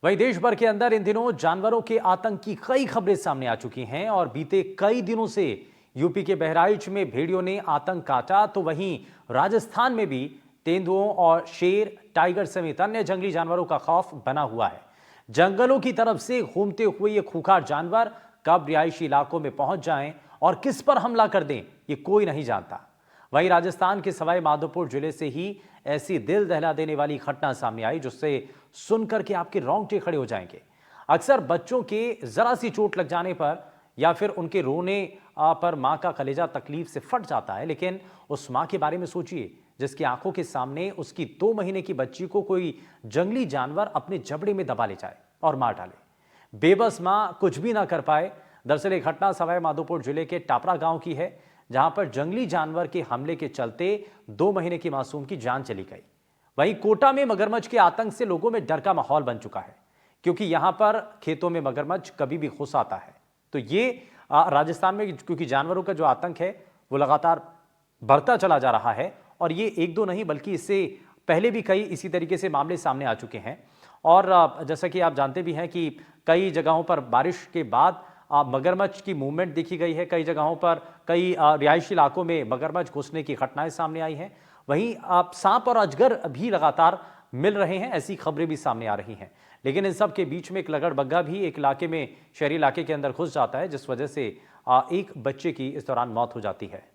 वहीं देश भर के अंदर इन दिनों जानवरों के आतंक की कई खबरें सामने आ चुकी हैं और बीते कई दिनों से यूपी के बहराइच में भेड़ियों ने आतंक काटा तो वहीं राजस्थान में भी तेंदुओं और शेर, टाइगर समेत अन्य जंगली जानवरों का खौफ बना हुआ है। जंगलों की तरफ से घूमते हुए ये खूंखार जानवर कब रिहायशी इलाकों में पहुंच जाएं और किस पर हमला कर दें, ये कोई नहीं जानता। वहीं राजस्थान के सवाई माधोपुर जिले से ही ऐसी दिल दहला देने वाली घटना सामने आई जिससे सुनकर के आपके रोंगटे खड़े हो जाएंगे। अक्सर बच्चों के जरा सी चोट लग जाने पर या फिर उनके रोने पर मां का कलेजा तकलीफ से फट जाता है, लेकिन उस मां के बारे में सोचिए जिसकी आंखों के सामने उसकी 2 महीने की बच्ची को कोई जंगली जानवर अपने जबड़े में दबा ले जाए और मार डाले। बेबस मां कुछ भी ना कर पाए। दरअसल ये घटना सवाई माधोपुर जिले के टापरा गांव की है, जहां पर जंगली जानवर के हमले के चलते 2 महीने की मासूम की जान चली गई। वहीं कोटा में मगरमच्छ के आतंक से लोगों में डर का माहौल बन चुका है, क्योंकि यहां पर खेतों में मगरमच्छ कभी भी घुस आता है। तो ये राजस्थान में क्योंकि जानवरों का जो आतंक है वो लगातार बढ़ता चला जा रहा है और ये एक दो नहीं बल्कि इससे पहले भी कई इसी तरीके से मामले सामने आ चुके हैं। और जैसा कि आप जानते भी हैं कि कई जगहों पर बारिश के बाद मगरमच्छ की मूवमेंट देखी गई है। कई जगहों पर कई रिहायशी इलाकों में मगरमच्छ घुसने की घटनाएं सामने आई हैं। वहीं सांप और अजगर भी लगातार मिल रहे हैं, ऐसी खबरें भी सामने आ रही हैं। लेकिन इन सब के बीच में एक लगड़बग्गा भी एक इलाके में, शहरी इलाके के अंदर घुस जाता है, जिस वजह से एक बच्चे की इस दौरान मौत हो जाती है।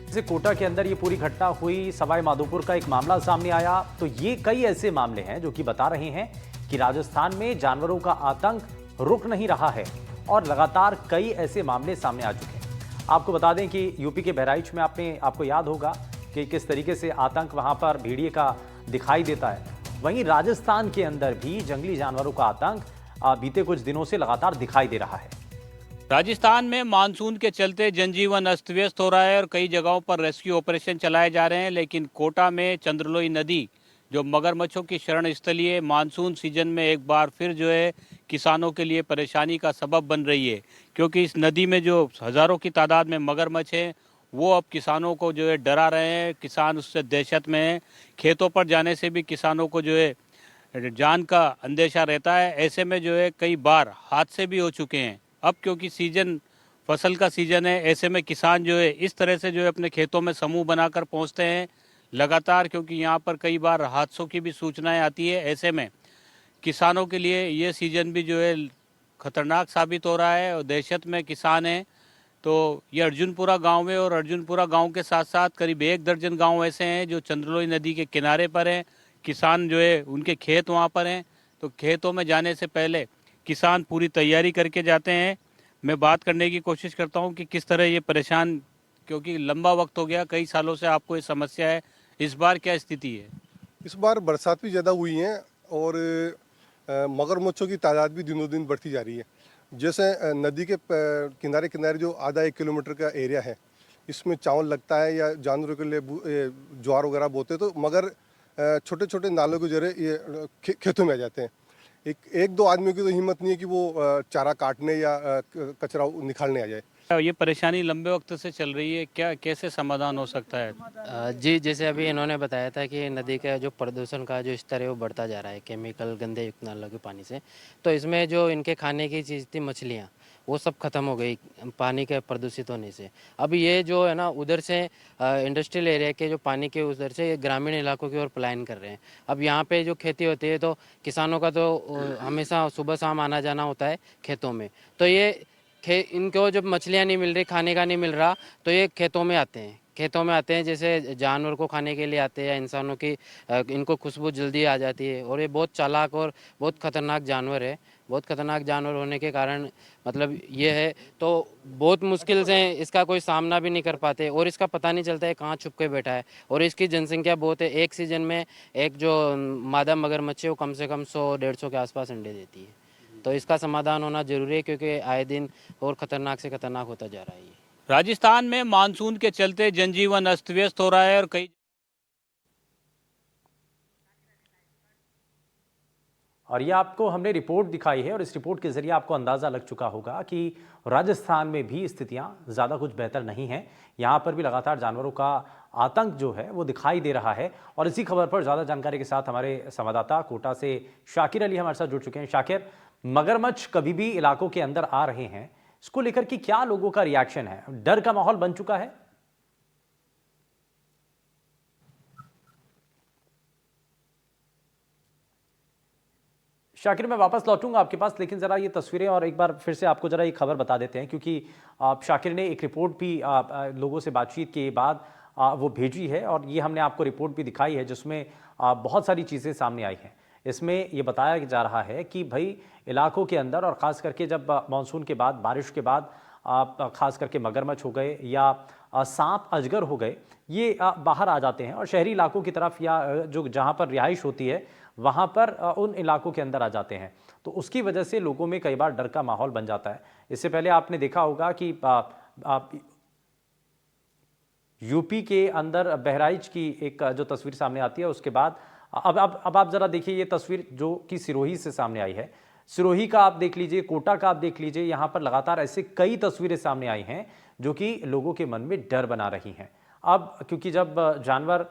से कोटा के अंदर ये पूरी घटना हुई, सवाई माधोपुर का एक मामला सामने आया। तो ये कई ऐसे मामले हैं जो कि बता रहे हैं कि राजस्थान में जानवरों का आतंक रुक नहीं रहा है और लगातार कई ऐसे मामले सामने आ चुके हैं। आपको बता दें कि यूपी के बहराइच में आपको याद होगा कि किस तरीके से आतंक वहां पर भेड़िए का दिखाई देता है। वहीं राजस्थान के अंदर भी जंगली जानवरों का आतंक बीते कुछ दिनों से लगातार दिखाई दे रहा है। राजस्थान में मानसून के चलते जनजीवन अस्त व्यस्त हो रहा है और कई जगहों पर रेस्क्यू ऑपरेशन चलाए जा रहे हैं, लेकिन कोटा में चंद्रलोई नदी जो मगरमच्छों की शरण स्थली है, मानसून सीजन में एक बार फिर जो है किसानों के लिए परेशानी का सबब बन रही है, क्योंकि इस नदी में जो हज़ारों की तादाद में मगरमच्छ हैं वो अब किसानों को जो है डरा रहे हैं। किसान उससे दहशत में हैं। खेतों पर जाने से भी किसानों को जो है जान का अंदेशा रहता है। ऐसे में जो है कई बार हादसे भी हो चुके हैं। अब क्योंकि सीजन फसल का सीजन है, ऐसे में किसान जो है इस तरह से जो है अपने खेतों में समूह बनाकर पहुंचते हैं लगातार, क्योंकि यहाँ पर कई बार हादसों की भी सूचनाएं आती है। ऐसे में किसानों के लिए ये सीजन भी जो है खतरनाक साबित हो रहा है और दहशत में किसान हैं। तो ये अर्जुनपुरा गांव है और अर्जुनपुरा गांव के साथ साथ करीब 1 दर्जन गांव ऐसे हैं जो चंद्रलोई नदी के किनारे पर हैं। किसान जो है उनके खेत वहाँ पर हैं, तो खेतों में जाने से पहले किसान पूरी तैयारी करके जाते हैं। मैं बात करने की कोशिश करता हूं कि किस तरह ये परेशान, क्योंकि लंबा वक्त हो गया, कई सालों से आपको ये समस्या है, इस बार क्या स्थिति है? इस बार बरसात भी ज़्यादा हुई है और मगरमच्छों की तादाद भी दिनों दिन बढ़ती जा रही है। जैसे नदी के किनारे किनारे जो आधा 1 किलोमीटर का एरिया है, इसमें चावल लगता है या जानवरों के लिए ज्वार वगैरह बोते हैं, तो मगर छोटे छोटे नालों के जरिए ये खेतों में आ जाते हैं। एक दो आदमियों की तो हिम्मत नहीं है कि वो चारा काटने या कचरा निकालने आ जाए। ये परेशानी लंबे वक्त से चल रही है, क्या कैसे समाधान हो सकता है? जी, जैसे अभी इन्होंने बताया था कि नदी का जो प्रदूषण का जो स्तर है वो बढ़ता जा रहा है केमिकल गंदे युक्त नालों के पानी से। तो इसमें जो इनके खाने की चीज़ थी मछलियाँ, वो सब खत्म हो गई पानी के प्रदूषित होने से। अब ये जो है ना उधर से इंडस्ट्रियल एरिया के जो पानी के उधर से ये ग्रामीण इलाकों की ओर पलायन कर रहे हैं। अब यहाँ पे जो खेती होती है तो किसानों का तो हमेशा सुबह शाम आना जाना होता है खेतों में। तो ये इनको जब मछलियाँ नहीं मिल रही, खाने का नहीं मिल रहा, तो ये खेतों में आते हैं। जैसे जानवर को खाने के लिए आते हैं या इंसानों की इनको खुशबू जल्दी आ जाती है। और ये बहुत चालाक और बहुत खतरनाक जानवर है। बहुत खतरनाक जानवर होने के कारण मतलब ये है, तो बहुत मुश्किल से इसका कोई सामना भी नहीं कर पाते और इसका पता नहीं चलता है कहाँ छुप के बैठा है। और इसकी जनसंख्या बहुत है। एक सीजन में एक जो मादा मगरमच्छ है वो कम से कम 100-150 के आसपास अंडे देती है। तो इसका समाधान होना ज़रूरी है, क्योंकि आए दिन और ख़तरनाक से ख़तरनाक होता जा रहा है ये। राजस्थान में मानसून के चलते जनजीवन अस्त व्यस्त हो रहा है और कई और ये आपको हमने रिपोर्ट दिखाई है और इस रिपोर्ट के जरिए आपको अंदाजा लग चुका होगा कि राजस्थान में भी स्थितियां ज़्यादा कुछ बेहतर नहीं हैं। यहाँ पर भी लगातार जानवरों का आतंक जो है वो दिखाई दे रहा है। और इसी खबर पर ज़्यादा जानकारी के साथ हमारे संवाददाता कोटा से शाकिर अली हमारे साथ जुड़ चुके हैं। शाकिर, मगरमच्छ कभी भी इलाकों के अंदर आ रहे हैं, इसको लेकर के क्या लोगों का रिएक्शन है? डर का माहौल बन चुका है? शाकिर, मैं वापस लौटूंगा आपके पास, लेकिन ज़रा ये तस्वीरें और एक बार फिर से आपको ज़रा ये खबर बता देते हैं, क्योंकि शाकिर ने एक रिपोर्ट भी लोगों से बातचीत के बाद वो भेजी है और ये हमने आपको रिपोर्ट भी दिखाई है जिसमें बहुत सारी चीज़ें सामने आई हैं। इसमें ये बताया जा रहा है कि भाई इलाकों के अंदर और ख़ास करके जब मानसून के बाद, बारिश के बाद ख़ास करके मगरमच्छ हो गए या सांप अजगर हो गए, ये बाहर आ जाते हैं और शहरी इलाकों की तरफ या जो जहाँ पर रिहाइश होती है वहाँ पर उन इलाकों के अंदर आ जाते हैं। तो उसकी वजह से लोगों में कई बार डर का माहौल बन जाता है। इससे पहले आपने देखा होगा कि यूपी के अंदर बहराइच की एक जो तस्वीर सामने आती है, उसके बाद अब आप ज़रा देखिए ये तस्वीर जो कि सिरोही से सामने आई है। सिरोही का आप देख लीजिए, कोटा का आप देख लीजिए, यहाँ पर लगातार ऐसे कई तस्वीरें सामने आई हैं जो कि लोगों के मन में डर बना रही हैं। अब क्योंकि जब जानवर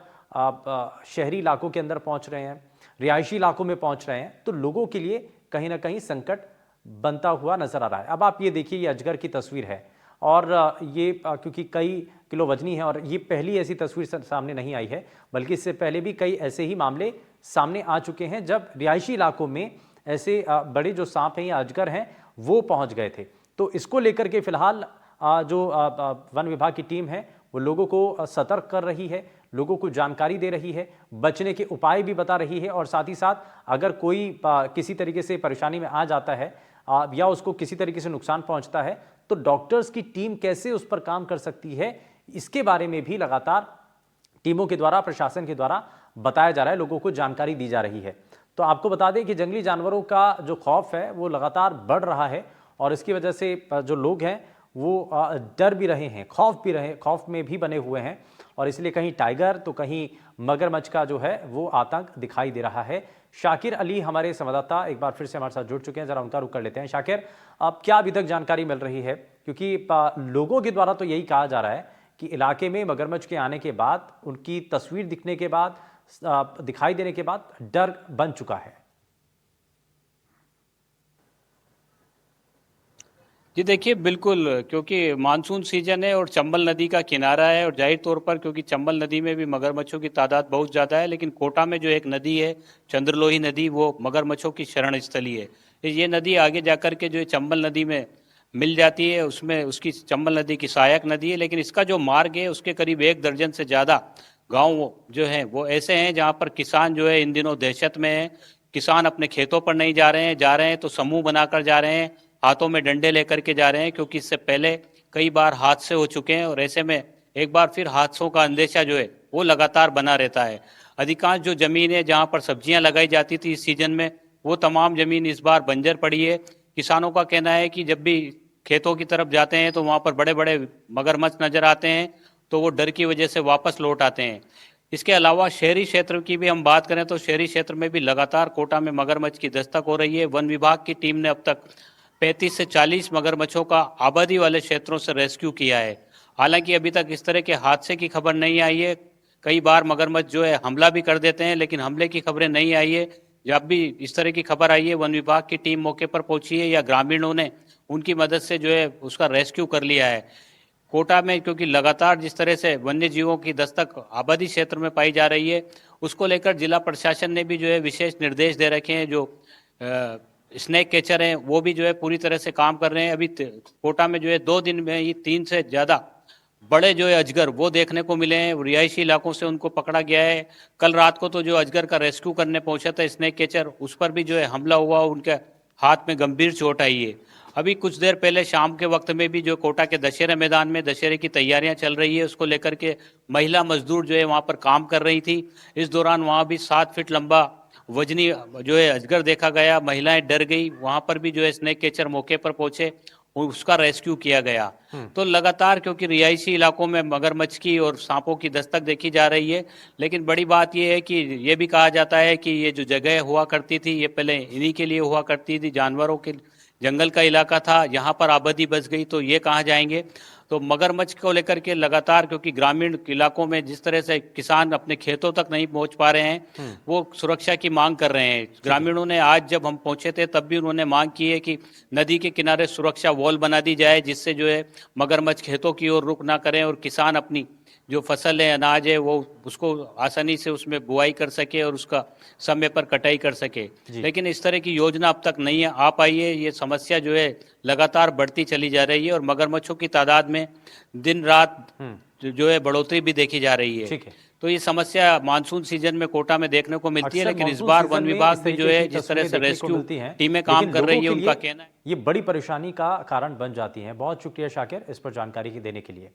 शहरी इलाकों के अंदर पहुँच रहे हैं, रिहायशी इलाकों में पहुँच रहे हैं, तो लोगों के लिए कहीं ना कहीं संकट बनता हुआ नजर आ रहा है। अब आप ये देखिए, ये अजगर की तस्वीर है और ये क्योंकि कई किलो वजनी है और ये पहली ऐसी तस्वीर सामने नहीं आई है, बल्कि इससे पहले भी कई ऐसे ही मामले सामने आ चुके हैं जब रिहायशी इलाकों में ऐसे बड़े जो सांप हैं या अजगर हैं वो पहुंच गए थे। तो इसको लेकर के फिलहाल जो वन विभाग की टीम है वो लोगों को सतर्क कर रही है, लोगों को जानकारी दे रही है, बचने के उपाय भी बता रही है और साथ ही साथ अगर कोई किसी तरीके से परेशानी में आ जाता है या उसको किसी तरीके से नुकसान पहुंचता है तो डॉक्टर्स की टीम कैसे उस पर काम कर सकती है, इसके बारे में भी लगातार टीमों के द्वारा, प्रशासन के द्वारा बताया जा रहा है, लोगों को जानकारी दी जा रही है। तो आपको बता दें कि जंगली जानवरों का जो खौफ है वो लगातार बढ़ रहा है और इसकी वजह से जो लोग हैं वो डर भी रहे हैं, खौफ में भी बने हुए हैं और इसलिए कहीं टाइगर तो कहीं मगरमच्छ का जो है वो आतंक दिखाई दे रहा है। शाकिर अली हमारे संवाददाता एक बार फिर से हमारे साथ जुड़ चुके हैं, जरा उनका रुख कर लेते हैं। शाकिर, अब क्या अभी तक जानकारी मिल रही है, क्योंकि लोगों के द्वारा तो यही कहा जा रहा है कि इलाके में मगरमच्छ के आने के बाद, उनकी तस्वीर दिखने के बाद, दिखाई देने के बाद डर बन चुका है। जी देखिए, बिल्कुल, क्योंकि मानसून सीजन है और चंबल नदी का किनारा है और जाहिर तौर पर क्योंकि चंबल नदी में भी मगरमच्छों की तादाद बहुत ज़्यादा है, लेकिन कोटा में जो एक नदी है चंद्रलोही नदी, वो मगरमच्छों की शरण स्थली है। ये नदी आगे जाकर के जो चंबल नदी में मिल जाती है, उसमें उसकी चंबल नदी की सहायक नदी है, लेकिन इसका जो मार्ग है उसके करीब 1 दर्जन से ज़्यादा गाँव जो हैं वो ऐसे हैं जहाँ पर किसान जो है इन दिनों दहशत में है। किसान अपने खेतों पर नहीं जा रहे हैं तो समूह बनाकर जा रहे हैं, हाथों में डंडे लेकर के जा रहे हैं, क्योंकि इससे पहले कई बार हादसे हो चुके हैं और ऐसे में एक बार फिर हादसों का अंदेशा जो है वो लगातार बना रहता है। अधिकांश जो जमीन है जहाँ पर सब्जियां लगाई जाती थी इस सीजन में, वो तमाम जमीन इस बार बंजर पड़ी है। किसानों का कहना है कि जब भी खेतों की तरफ जाते हैं तो वहाँ पर बड़े बड़े मगरमच्छ नजर आते हैं, तो वो डर की वजह से वापस लौट आते हैं। इसके अलावा शहरी क्षेत्र की भी हम बात करें तो शहरी क्षेत्र में भी लगातार कोटा में मगरमच्छ की दस्तक हो रही है। वन विभाग की टीम ने अब तक 35 से 40 मगरमच्छों का आबादी वाले क्षेत्रों से रेस्क्यू किया है। हालांकि अभी तक इस तरह के हादसे की खबर नहीं आई है। कई बार मगरमच्छ जो है हमला भी कर देते हैं, लेकिन हमले की खबरें नहीं आई है। जब भी इस तरह की खबर आई है, वन विभाग की टीम मौके पर पहुंची है या ग्रामीणों ने उनकी मदद से जो है उसका रेस्क्यू कर लिया है। कोटा में क्योंकि लगातार जिस तरह से वन्य जीवों की दस्तक आबादी क्षेत्र में पाई जा रही है, उसको लेकर जिला प्रशासन ने भी जो है विशेष निर्देश दे रखे हैं। जो स्नेक कैचर हैं वो भी जो है पूरी तरह से काम कर रहे हैं। अभी कोटा में जो है 2 दिन में ही 3 से ज़्यादा बड़े जो है अजगर वो देखने को मिले हैं। रिहायशी इलाकों से उनको पकड़ा गया है। कल रात को तो जो अजगर का रेस्क्यू करने पहुंचा था स्नेक कैचर, उस पर भी जो है हमला हुआ, उनके हाथ में गंभीर चोट आई है। अभी कुछ देर पहले शाम के वक्त में भी जो कोटा के दशहरे मैदान में दशहरे की तैयारियां चल रही है, उसको लेकर के महिला मजदूर जो है वहाँ पर काम कर रही थी। इस दौरान वहाँ भी 7 फीट लंबा वजनी जो है अजगर देखा गया। महिलाएं डर गई। वहाँ पर भी जो है स्नेक कैचर मौके पर पहुंचे उसका रेस्क्यू किया गया। तो लगातार क्योंकि रिहायशी इलाकों में मगरमच्छ की और सांपों की दस्तक देखी जा रही है, लेकिन बड़ी बात यह है कि ये भी कहा जाता है कि ये जो जगह हुआ करती थी ये पहले इन्हीं के लिए हुआ करती थी, जानवरों के जंगल का इलाका था, यहाँ पर आबादी बस गई तो ये कहाँ जाएंगे। तो मगरमच्छ को लेकर के लगातार क्योंकि ग्रामीण इलाकों में जिस तरह से किसान अपने खेतों तक नहीं पहुंच पा रहे हैं, वो सुरक्षा की मांग कर रहे हैं। ग्रामीणों ने आज जब हम पहुंचे थे तब भी उन्होंने मांग की है कि नदी के किनारे सुरक्षा वॉल बना दी जाए, जिससे जो है मगरमच्छ खेतों की ओर रुख ना करें और किसान अपनी जो फसल है, अनाज है, वो उसको आसानी से उसमें बुआई कर सके और उसका समय पर कटाई कर सके। लेकिन इस तरह की योजना अब तक नहीं आ पाई है। ये समस्या जो है लगातार बढ़ती चली जा रही है और मगरमच्छों की तादाद में दिन रात जो है बढ़ोतरी भी देखी जा रही है। ठीक है। तो ये समस्या मानसून सीजन में कोटा में देखने को मिलती है, अक्सर लेकिन इस मानसून बार सीजन वन में विभाग इस भी जो तरीके है की जिस तरह से तस्वीरें देखने को रेस्क्यू मिलती हैं, टीमें लेकिन काम कर रही है, लोगों के उनका लिए कहना है ये बड़ी परेशानी का कारण बन जाती हैं। बहुत शुक्रिया शाकिर इस पर जानकारी देने के लिए।